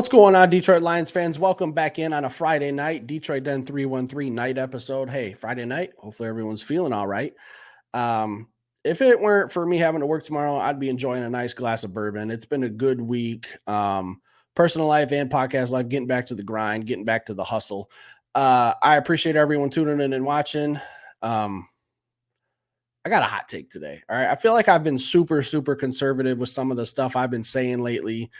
What's going on, Detroit Lions fans? Welcome back in on a Friday night, Detroit Den 313 night episode. Hey, Friday night. Hopefully everyone's feeling all right. Um, if it weren't for me having to work tomorrow, I'd be enjoying a nice glass of bourbon. It's been a good week. Personal life and podcast life, getting back to the grind, getting back to the hustle. I appreciate everyone tuning in and watching. I got a hot take today. All right. I feel like I've been super conservative with some of the stuff I've been saying lately.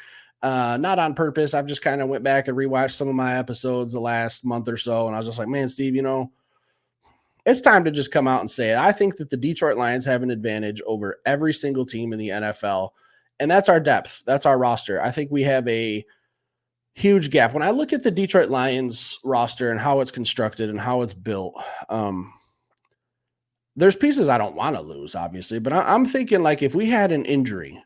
Not on purpose. I've just kind of went back and rewatched some of my episodes the last month or so. And I was just like, man, Steve, it's time to just come out and say it. I think that the Detroit Lions have an advantage over every single team in the NFL. And that's our depth. That's our roster. I think we have a huge gap. When I look at the Detroit Lions roster and how it's constructed and how it's built, there's pieces I don't want to lose, obviously, but I'm thinking like if we had an injury,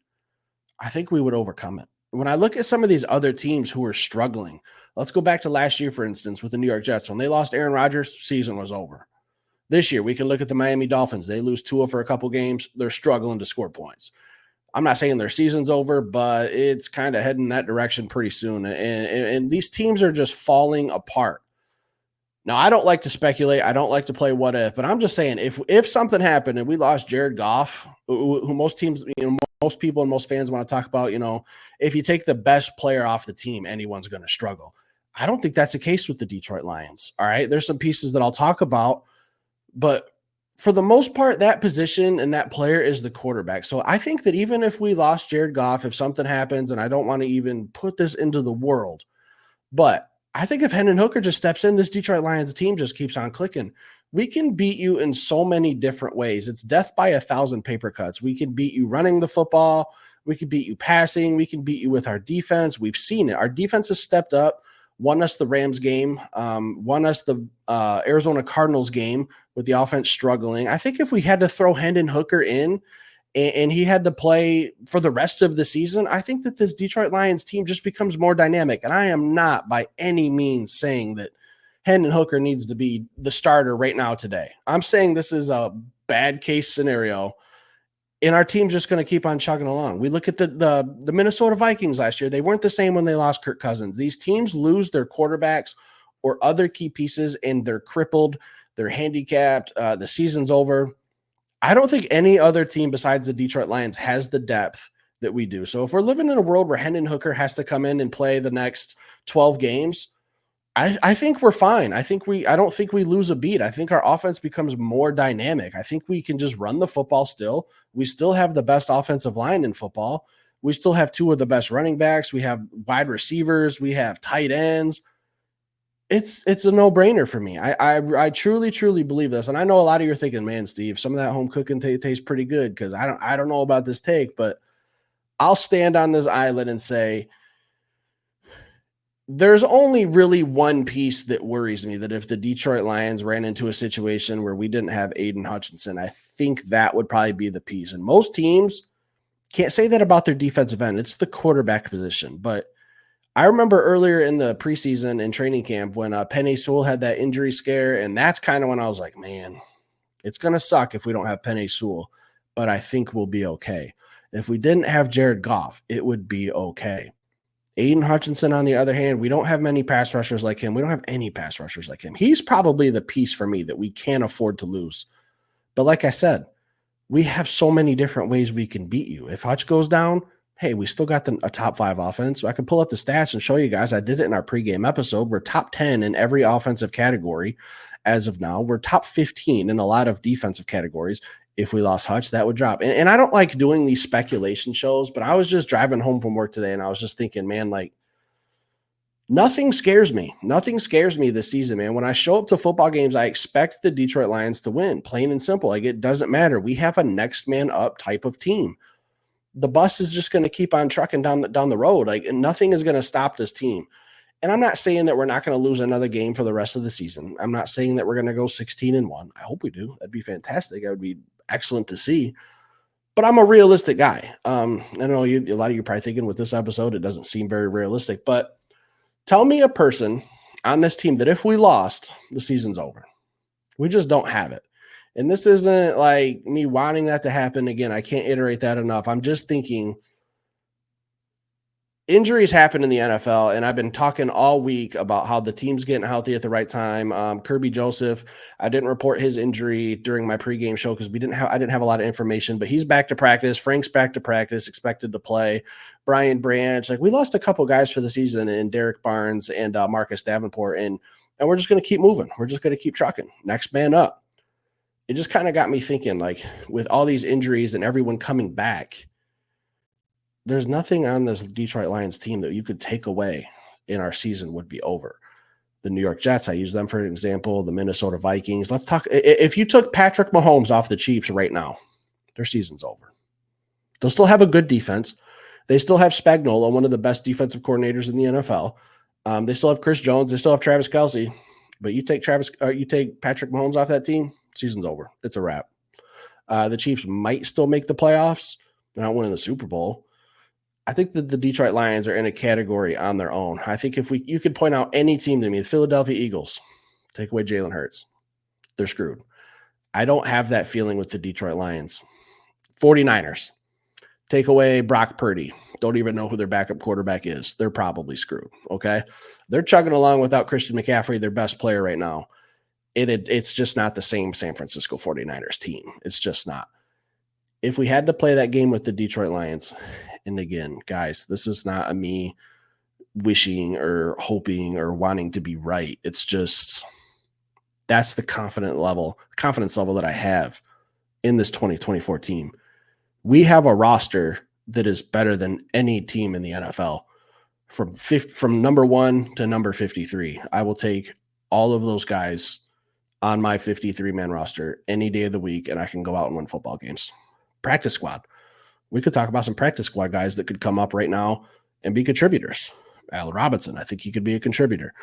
I think we would overcome it. When I look at some of these other teams who are struggling, let's go back to last year, for instance, with the New York Jets. When they lost Aaron Rodgers, season was over. This year, we can look at the Miami Dolphins. They lose Tua for a couple games. They're struggling to score points. I'm not saying their season's over, but it's kind of heading that direction pretty soon. And these teams are just falling apart. Now, I don't like to speculate. I don't like to play what if, but I'm just saying if something happened and we lost Jared Goff, who most teams, most people and most fans want to talk about, if you take the best player off the team, anyone's going to struggle. I don't think that's the case with the Detroit Lions. All right. There's some pieces that I'll talk about, but for the most part, that position and that player is the quarterback. So I think that even if we lost Jared Goff, if something happens, and I don't want to even put this into the world, but I think if Hendon Hooker just steps in, this Detroit Lions team just keeps on clicking. We can beat you in so many different ways. It's death by 1,000 paper cuts. We can beat you running the football. We can beat you passing. We can beat you with our defense. We've seen it. Our defense has stepped up, won us the Rams game, won us the Arizona Cardinals game with the offense struggling. I think if we had to throw Hendon Hooker in and he had to play for the rest of the season, I think that this Detroit Lions team just becomes more dynamic. And I am not by any means saying that Hendon Hooker needs to be the starter right now today. I'm saying this is a bad case scenario, and our team's just going to keep on chugging along. We look at the Minnesota Vikings last year. They weren't the same when they lost Kirk Cousins. These teams lose their quarterbacks or other key pieces, and they're crippled. They're handicapped. The season's over. I don't think any other team besides the Detroit Lions has the depth that we do. So if we're living in a world where Hendon Hooker has to come in and play the next 12 games, I think we're fine. I don't think we lose a beat. I think our offense becomes more dynamic. I think we can just run the football still. We still have the best offensive line in football. We still have two of the best running backs. We have wide receivers. We have tight ends. It's a no-brainer for me. I truly believe this. And I know a lot of you are thinking, man, Steve, some of that home cooking tastes pretty good, because I don't know about this take, but I'll stand on this island and say there's only really one piece that worries me, that if the Detroit Lions ran into a situation where we didn't have Aiden Hutchinson, I think that would probably be the piece. And most teams can't say that about their defensive end. It's the quarterback position. But I remember earlier in the preseason and training camp when Penei Sewell had that injury scare, and that's kind of when I was like, man, it's going to suck if we don't have Penei Sewell, but I think we'll be okay. If we didn't have Jared Goff, it would be okay. Aiden Hutchinson, on the other hand, we don't have many pass rushers like him. We don't have any pass rushers like him. He's probably the piece for me that we can't afford to lose. But like I said, we have so many different ways we can beat you. If Hutch goes down, hey, we still got a top 5 offense. So I can pull up the stats and show you guys. I did it in our pregame episode. We're top 10 in every offensive category as of now. We're top 15 in a lot of defensive categories. If we lost Hutch, that would drop. And I don't like doing these speculation shows, but I was just driving home from work today, and I was just thinking, man, like, nothing scares me. Nothing scares me this season, man. When I show up to football games, I expect the Detroit Lions to win, plain and simple. Like, it doesn't matter. We have a next man up type of team. The bus is just going to keep on trucking down the road. Like, and nothing is going to stop this team. And I'm not saying that we're not going to lose another game for the rest of the season. I'm not saying that we're going to go 16-1. I hope we do. That'd be fantastic. That would be excellent to see. But I'm a realistic guy. I know a lot of you are probably thinking with this episode, it doesn't seem very realistic. But tell me a person on this team that if we lost, the season's over. We just don't have it. And this isn't like me wanting that to happen again. I can't iterate that enough. I'm just thinking, Injuries happen in the NFL, and I've been talking all week about how the team's getting healthy at the right time. Kirby Joseph, I didn't report his injury during my pregame show because I didn't have a lot of information, but he's back to practice. Frank's back to practice, expected to play. Brian Branch, like we lost a couple guys for the season, and Derek Barnes and Marcus Davenport, and we're just going to keep moving. We're just going to keep trucking. Next man up. It just kind of got me thinking, like with all these injuries and everyone coming back, there's nothing on this Detroit Lions team that you could take away and our season would be over. The New York Jets, I use them for an example. The Minnesota Vikings. Let's talk. If you took Patrick Mahomes off the Chiefs right now, their season's over. They'll still have a good defense. They still have Spagnuolo, one of the best defensive coordinators in the NFL. They still have Chris Jones. They still have Travis Kelce. But you take Patrick Mahomes off that team, season's over. It's a wrap. The Chiefs might still make the playoffs. They're not winning the Super Bowl. I think that the Detroit Lions are in a category on their own. I think if you could point out any team to me, the Philadelphia Eagles, take away Jalen Hurts, they're screwed. I don't have that feeling with the Detroit Lions. 49ers, take away Brock Purdy. Don't even know who their backup quarterback is. They're probably screwed, okay? They're chugging along without Christian McCaffrey, their best player right now. It's just not the same San Francisco 49ers team. It's just not. If we had to play that game with the Detroit Lions, and again, guys, this is not a me wishing or hoping or wanting to be right. It's just that's the confidence level that I have in this 2024 team. We have a roster that is better than any team in the NFL from number 1 to number 53. I will take all of those guys on my 53-man roster any day of the week, and I can go out and win football games. Practice squad. We could talk about some practice squad guys that could come up right now and be contributors. Al Robinson, I think he could be a contributor.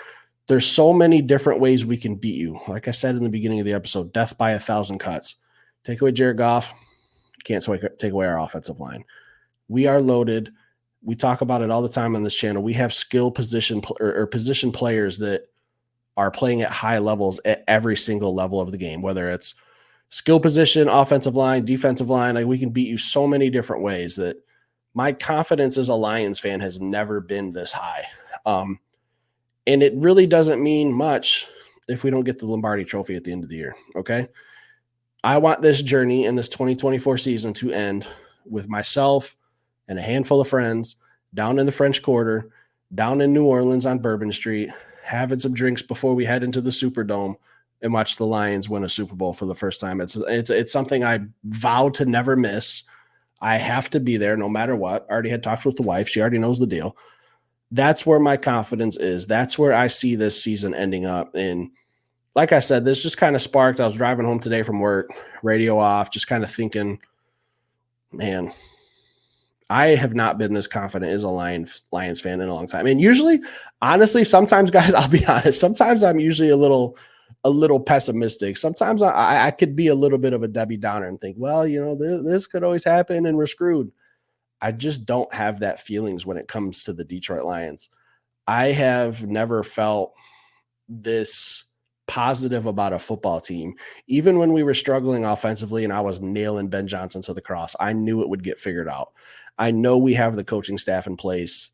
There's so many different ways we can beat you. Like I said in the beginning of the episode, death by 1,000 cuts. Take away Jared Goff, can't take away our offensive line. We are loaded. We talk about it all the time on this channel. We have skill position players that are playing at high levels at every single level of the game, whether it's skill position, offensive line, defensive line. Like we can beat you so many different ways that my confidence as a Lions fan has never been this high. And it really doesn't mean much if we don't get the Lombardi Trophy at the end of the year. Okay. I want this journey in this 2024 season to end with myself and a handful of friends down in the French Quarter, down in New Orleans on Bourbon Street, having some drinks before we head into the Superdome and watch the Lions win a Super Bowl for the first time. It's something I vow to never miss. I have to be there no matter what. I already had talks with the wife. She already knows the deal. That's where my confidence is. That's where I see this season ending up. And like I said, this just kind of sparked. I was driving home today from work, radio off, just kind of thinking, man, I have not been this confident as a Lions fan in a long time. And usually, honestly, sometimes, guys, I'll be honest, sometimes I'm usually a little pessimistic. Sometimes I could be a little bit of a Debbie Downer and think, well, this could always happen and we're screwed. I just don't have that feelings when it comes to the Detroit Lions. I have never felt this positive about a football team. Even when we were struggling offensively and I was nailing Ben Johnson to the cross, I knew it would get figured out. I know we have the coaching staff in place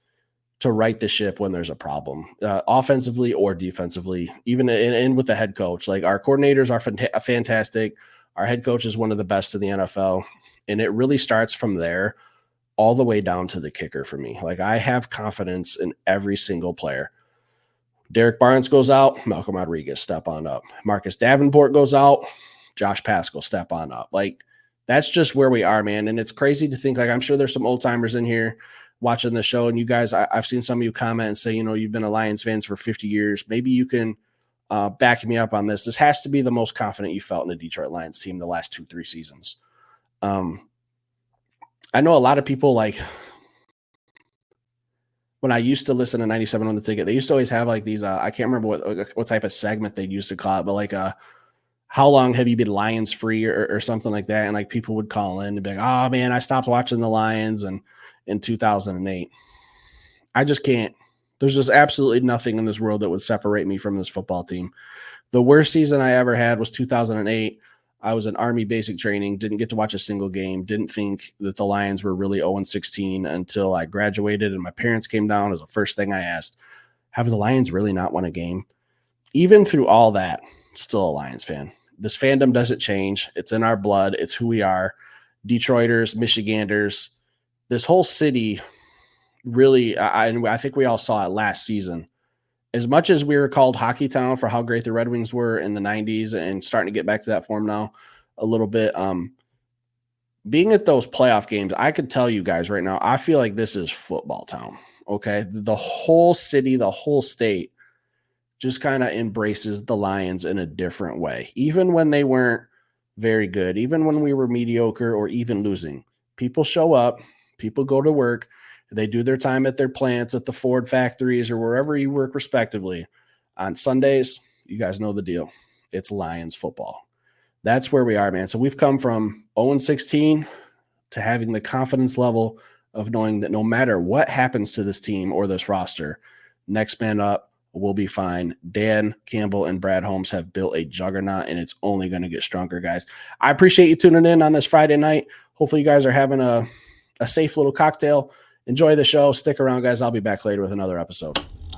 to right the ship when there's a problem, offensively or defensively, even in with the head coach. Like our coordinators are fantastic. Our head coach is one of the best in the NFL. And it really starts from there all the way down to the kicker for me. Like I have confidence in every single player. Derek Barnes goes out, Malcolm Rodriguez step on up. Marcus Davenport goes out, Josh Paschal step on up. Like that's just where we are, man. And it's crazy to think, like, I'm sure there's some old timers in here watching the show. And you guys, I've seen some of you comment and say, you've been a Lions fans for 50 years. Maybe you can back me up on this. This has to be the most confident you felt in the Detroit Lions team the last 2-3 seasons. I know a lot of people, like, when I used to listen to 97 on the Ticket, they used to always have like these, I can't remember what type of segment they used to call it, but like, how long have you been Lions free or something like that? And like people would call in and be like, oh man, I stopped watching the Lions in 2008. I just can't. There's just absolutely nothing in this world that would separate me from this football team. The worst season I ever had was 2008. I was in Army basic training, didn't get to watch a single game, didn't think that the Lions were really 0-16 until I graduated and my parents came down. As the first thing I asked, have the Lions really not won a game? Even through all that, still a Lions fan. This fandom doesn't change. It's in our blood. It's who we are. Detroiters, Michiganders, this whole city really, I think we all saw it last season. As much as we were called Hockey Town for how great the Red Wings were in the 90s and starting to get back to that form now a little bit, being at those playoff games, I could tell you guys right now, I feel like this is football town. Okay. The whole city, the whole state just kind of embraces the Lions in a different way. Even when they weren't very good, even when we were mediocre or even losing, people show up, people go to work, they do their time at their plants, at the Ford factories, or wherever you work respectively. On Sundays, you guys know the deal. It's Lions football. That's where we are, man. So we've come from 0-16 to having the confidence level of knowing that no matter what happens to this team or this roster, next man up will be fine. Dan Campbell and Brad Holmes have built a juggernaut, and it's only going to get stronger, guys. I appreciate you tuning in on this Friday night. Hopefully you guys are having a safe little cocktail. Enjoy the show. Stick around, guys. I'll be back later with another episode.